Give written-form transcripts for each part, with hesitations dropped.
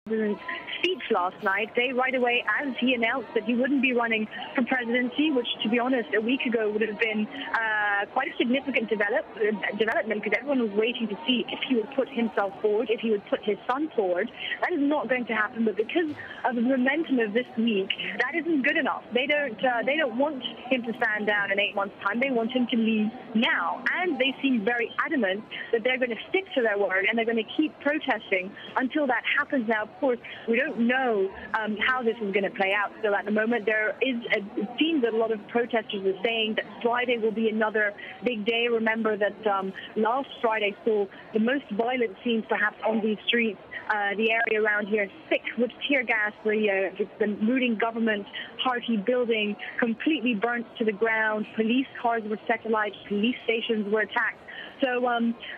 president's speech last night. They right away, as he announced that he wouldn't be running for presidency, which, to be honest, a week ago would have been quite a significant development, because everyone was waiting to see if he would put himself forward, if he would put his son forward. That is not going to happen. But because of the momentum of this week, that isn't good enough. They don't want him to stand down in 8 months' time. They want him to leave now, and they seem very adamant that they're going to stick to their word and they're going to keep protesting until that happens. Now, of course, we don't know how this is going to play out still at the moment. It seems that a lot of protesters are saying that Friday will be another big day. Remember that last Friday saw the most violent scenes perhaps on these streets. The area around here is thick with tear gas. The ruling government party building completely burnt to the ground. Police cars were set alight. Police stations were attacked. So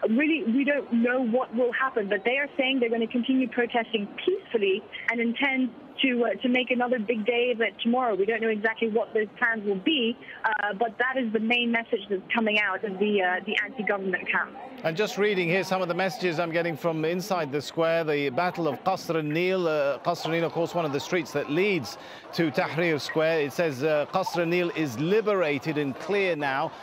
really, we don't know what will happen, but they are saying they're going to continue protesting peacefully and intend to make another big day of it tomorrow. We don't know exactly what those plans will be, but that is the main message that's coming out of the anti-government camp. And just reading here some of the messages I'm getting from inside the square, the Battle of Qasr al-Nil. Qasr al-Nil, of course, one of the streets that leads to Tahrir Square. It says Qasr al-Nil is liberated and clear now.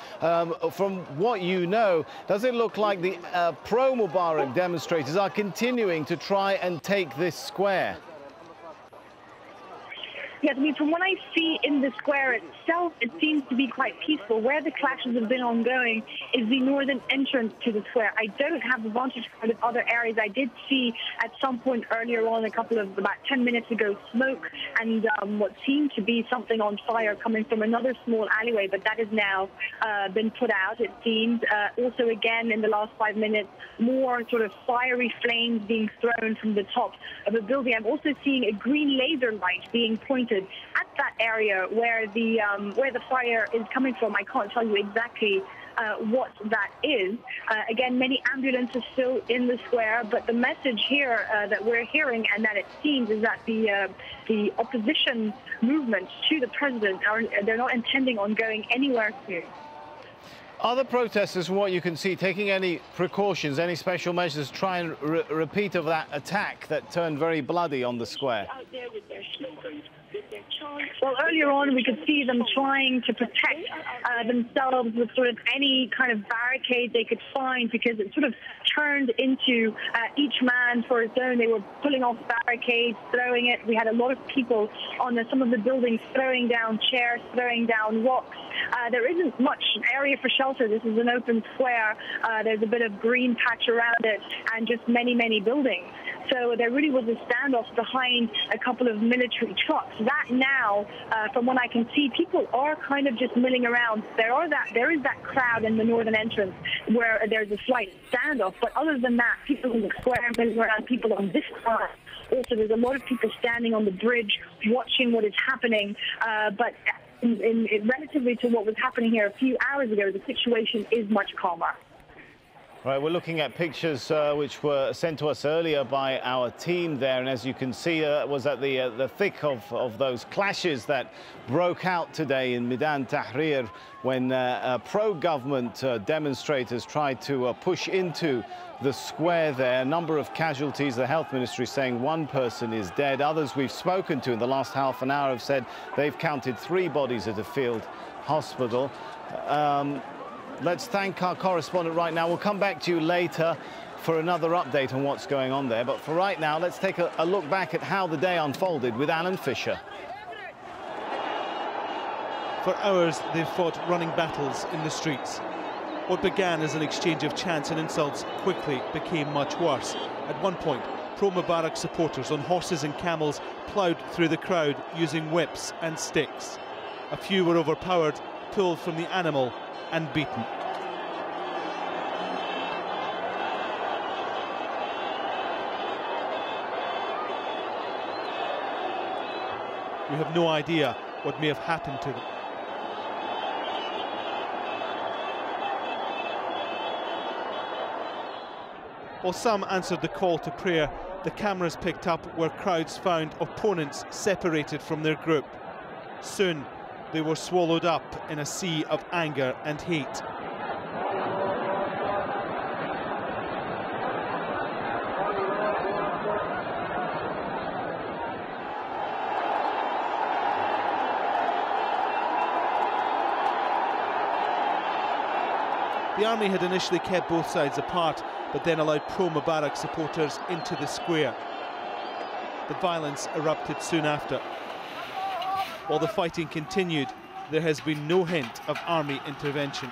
From what you know, does it look like the pro-Mubarak demonstrators are continuing to try and take this square? Yes, I mean, from what I see in the square itself, it seems to be quite peaceful. Where the clashes have been ongoing is the northern entrance to the square. I don't have the vantage point of other areas. I did see at some point earlier on, about 10 minutes ago, smoke and what seemed to be something on fire coming from another small alleyway, but that has now been put out, it seems. Also, again, in the last 5 minutes, more sort of fiery flames being thrown from the top of a building. I'm also seeing a green laser light being pointed at that area where the fire is coming from. I can't tell you exactly what that is. Again, many ambulances still in the square, but the message here that we're hearing, and that it seems, is that the opposition movement to the president they're not intending on going anywhere soon. Are the protesters, from what you can see, taking any precautions, any special measures to try and repeat of that attack that turned very bloody on the square? Well, earlier on, we could see them trying to protect themselves with sort of any kind of barricade they could find, because it sort of turned into each man for his own. They were pulling off barricades, throwing it. We had a lot of people on some of the buildings throwing down chairs, throwing down rocks. There isn't much area for shelter. This is an open square. There's a bit of green patch around it and just many, many buildings. So there really was a standoff behind a couple of military trucks. That now, from what I can see, people are kind of just milling around. There is that crowd in the northern entrance where there's a slight standoff. But other than that, people in the square milling around, people on this side. Also, there's a lot of people standing on the bridge watching what is happening. But relatively to what was happening here a few hours ago, the situation is much calmer. Right, we're looking at pictures which were sent to us earlier by our team there, and as you can see, was at the thick of those clashes that broke out today in Maidan Tahrir when pro-government demonstrators tried to push into the square there. A number of casualties. The health ministry saying one person is dead. Others we've spoken to in the last half an hour have said they've counted 3 bodies at a field hospital. Let's thank our correspondent right now. We'll come back to you later for another update on what's going on there. But for right now, let's take a look back at how the day unfolded with Alan Fisher. For hours, they've fought running battles in the streets. What began as an exchange of chants and insults quickly became much worse. At one point, pro-Mubarak supporters on horses and camels ploughed through the crowd using whips and sticks. A few were overpowered, pulled from the animal and beaten. We have no idea what may have happened to them. While some answered the call to prayer, the cameras picked up where crowds found opponents separated from their group. Soon, they were swallowed up in a sea of anger and hate. The army had initially kept both sides apart, but then allowed pro-Mubarak supporters into the square. The violence erupted soon after. While the fighting continued, there has been no hint of army intervention.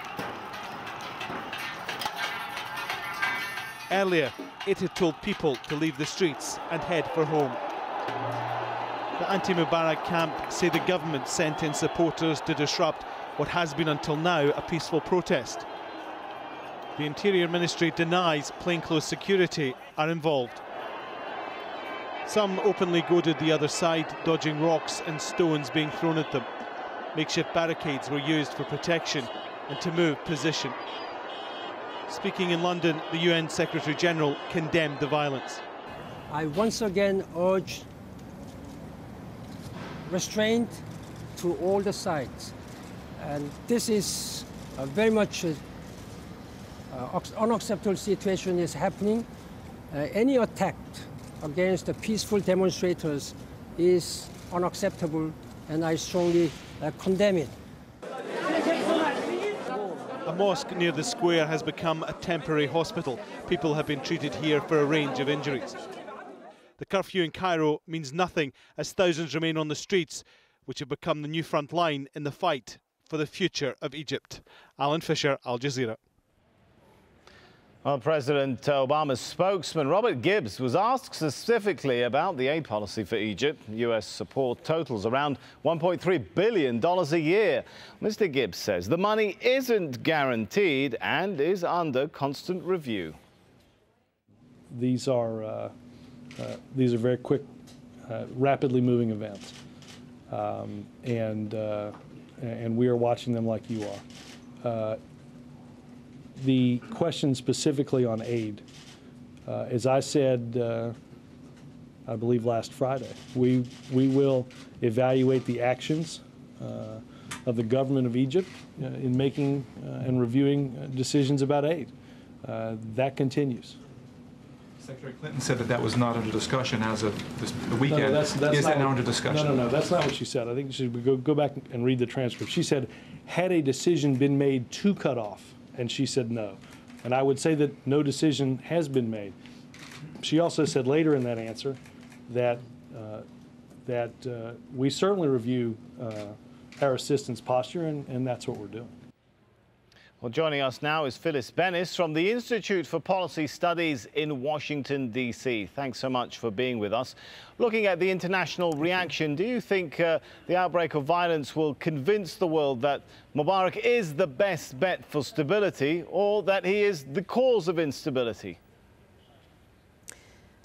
Earlier, it had told people to leave the streets and head for home. The anti-Mubarak camp say the government sent in supporters to disrupt what has been until now a peaceful protest. The Interior Ministry denies plainclothes security are involved. Some openly goaded the other side, dodging rocks and stones being thrown at them. Makeshift barricades were used for protection and to move position. Speaking in London, the UN Secretary-General condemned the violence. I once again urge restraint to all the sides. And this is very much unacceptable situation is happening. Any attack against the peaceful demonstrators is unacceptable, and I strongly condemn it. A mosque near the square has become a temporary hospital. People have been treated here for a range of injuries. The curfew in Cairo means nothing as thousands remain on the streets, which have become the new front line in the fight for the future of Egypt. Alan Fisher, Al Jazeera. Well, President Obama's spokesman, Robert Gibbs, was asked specifically about the aid policy for Egypt. U.S. support totals around $1.3 billion a year. Mr. Gibbs says the money isn't guaranteed and is under constant review. These are very quick, rapidly moving events, and we are watching them like you are. The question specifically on aid, as I said, I believe last Friday, we will evaluate the actions of the government of Egypt in making and reviewing decisions about aid. That continues. Secretary Clinton said that was not under discussion as of the weekend. No, that's is that now under discussion? No, that's not what she said. I think she should go back and read the transcript. She said, had a decision been made to cut off? And she said no. And I would say that no decision has been made. She also said later in that answer that we certainly review our assistance posture, and that's what we're doing. Well, joining us now is Phyllis Bennis from the Institute for Policy Studies in Washington, D.C. Thanks so much for being with us. Looking at the international reaction, do you think the outbreak of violence will convince the world that Mubarak is the best bet for stability, or that he is the cause of instability?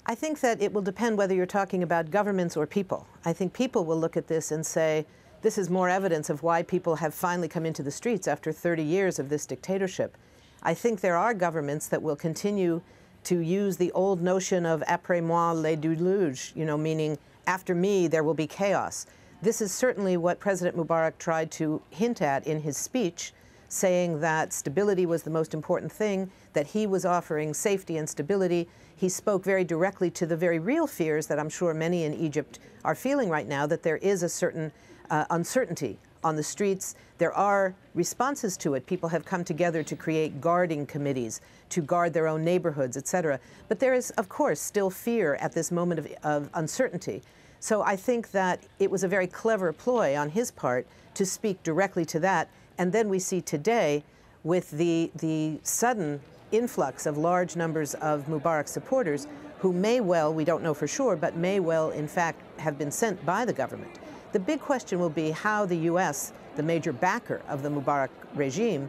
I think that it will depend whether you're talking about governments or people. I think people will look at this and say, this is more evidence of why people have finally come into the streets after 30 years of this dictatorship. I think there are governments that will continue to use the old notion of après moi le déluge, meaning after me there will be chaos. This is certainly what President Mubarak tried to hint at in his speech, saying that stability was the most important thing, that he was offering safety and stability. He spoke very directly to the very real fears that I'm sure many in Egypt are feeling right now, that there is a certain uncertainty on the streets. There are responses to it. People have come together to create guarding committees to guard their own neighborhoods, etc. But there is, of course, still fear at this moment of uncertainty. So I think that it was a very clever ploy on his part to speak directly to that. And then we see today, with the sudden influx of large numbers of Mubarak supporters who may well, we don't know for sure, but may well, in fact, have been sent by the government. The big question will be how the U.S., the major backer of the Mubarak regime,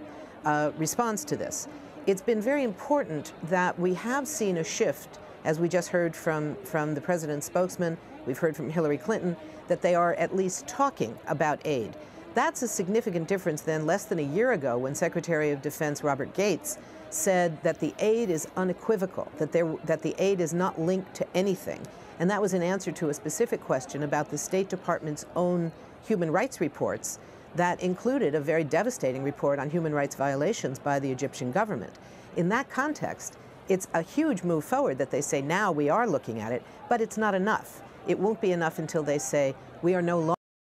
responds to this. It's been very important that we have seen a shift, as we just heard from the president's spokesman, we've heard from Hillary Clinton, that they are at least talking about aid. That's a significant difference than less than a year ago when Secretary of Defense Robert Gates said that the aid is unequivocal, that the aid is not linked to anything. And that was in answer to a specific question about the State Department's own human rights reports that included a very devastating report on human rights violations by the Egyptian government. In that context, it's a huge move forward that they say now we are looking at it, but it's not enough. It won't be enough until they say we are no longer